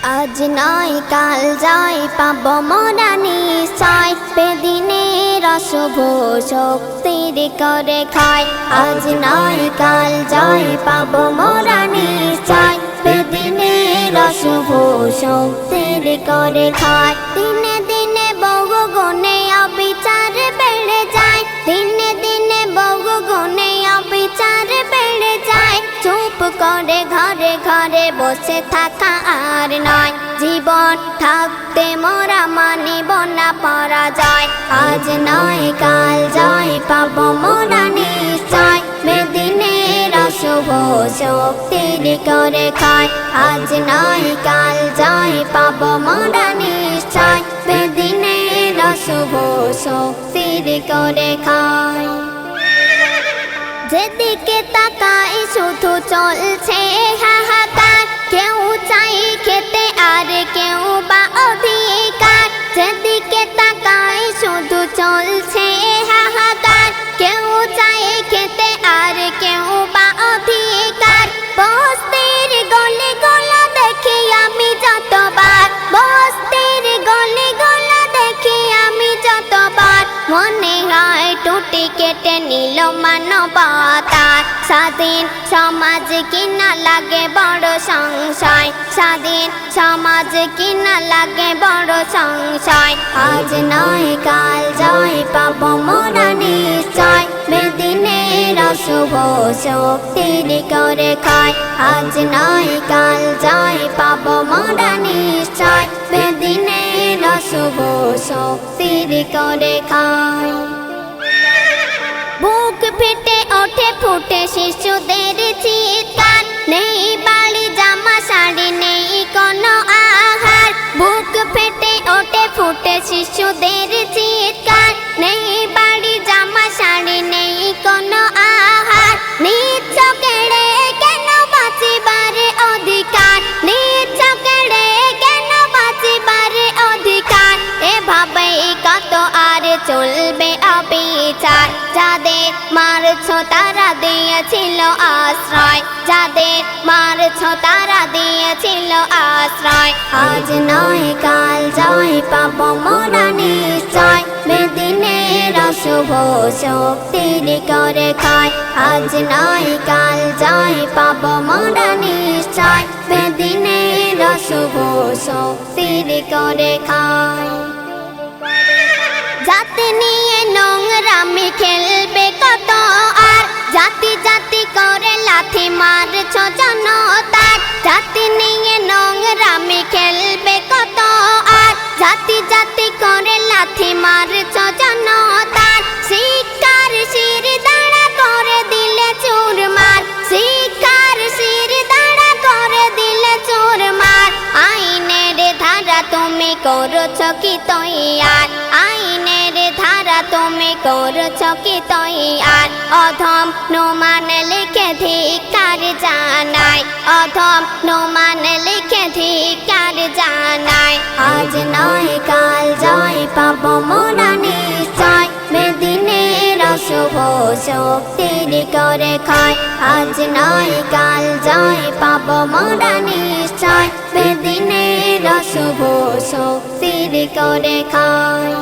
আজ নয় কাল জয় পাব মোরা নিশ্চয়, বেদিনের অশুভ শক্তির করে ক্ষয়। আজ নয় কাল জয় পাব মোরা নিশ্চয়, বেদিনের অশুভ শক্তির করে ক্ষয়। দিনে দিনে বহু গুণে অবিচার বেড়ে যায়, দিনে দিনে বহু গুণে অবিচার বেড়ে যায়। চুপ করে ঘরে ঘরে বসে থাকা আর নয়, জীবন থাকতে মোরা মানিব না পরাজয়। আজ নয় কাল জয় পাব মোরা নিশ্চয়, বেদিনের অশুভ শক্তির করে ক্ষয়। আজ নয় কাল জয় পাব মোরা নিশ্চয়, বেদিনের অশুভ শক্তির করে ক্ষয়। যেদিকে তাকাই শুধু চলছে হাহাকার, কেউ চাই খেতে আর কেউ বা অধিকার। যেদিকে তাকাই শুধু চলছে হাহাকার, কেউ চাই খেতে আর কেউ বা অধিকার। বস্তির গলি গলা দেখি আমি যতবার, বস্তির গলি গলা দেখি আমি যতবার। মনে হয় টুটি কেটে নিল মানবতার। স্বাধীন সমাজ কিনা লাগে বড় সংশয়, স্বাধীন সমাজ কিনা লাগে বড় সংশয়। আজ নয় কাল জয় পাব মোরা নিশ্চয়, বেদিনের অশুভ শক্তির করে ক্ষয়। আজ নয় কাল জয় পাব মোরা নিশ্চয়, বেদিনের অশুভ শক্তির করে ক্ষয়। বুক ফেটে ওঠে ফুটে শিশুদের চিৎকার, নেই বাড়ি জামা শাড়ি নেই কোনো আহার। বুক ফেটে ওঠে ফুটে শিশুদের চিৎকার, নেই বাড়ি জামা শাড়ি নেই কোনো আহার। নিজ কেড়ে কেন বাঁচিবারে অধিকার, নিজ কেড়ে কেন বাঁচিবারে অধিকার। এভাবেই কত আর চলবে অবিচার। যাদের মারছ তারা দিয়েছিল আশ্রয়, যাদের মারছ তারা দিয়েছিল আশ্রয়। আজ নয় কাল জয় পাব মোরা নিশ্চয়, বেদিনের অশুভ শক্তির করে ক্ষয়। আজ নয় কাল জয় পাব মোরা নিশ্চয়, বেদিনের অশুভ শক্তির করে ক্ষয়। জাতি নিয়ে নোংরামি খেলবে কত আর, জাতি জাতি করে লাথি মারছ জনতার। জাতি নিয়ে নোংরামি খেলবে কত আর, জাতি জাতি করে লাথি মারছ জনতার। শিক্ষার শির দাঁড়া করে দিলে চুরমার, শিক্ষার শির দাঁড়া করে দিলে চুরমার। আইনের ধারা তুমি করছ কি তৈয়ার, আইনের ধারা তুমি করছ কি তৈয়ার। অধম নুমান লিখে ধিক্কার জানাই, অধম নুমান লিখে ধিক্কার জানাই। আজ নয় কাল জয় পাব মোরা নিশ্চয়, বেদিনের অশুভ শক্তির করে ক্ষয়। আজ নয় কাল জয় পাব মোরা নিশ্চয়, বেদিনের অশুভ শক্তির করে ক্ষয়।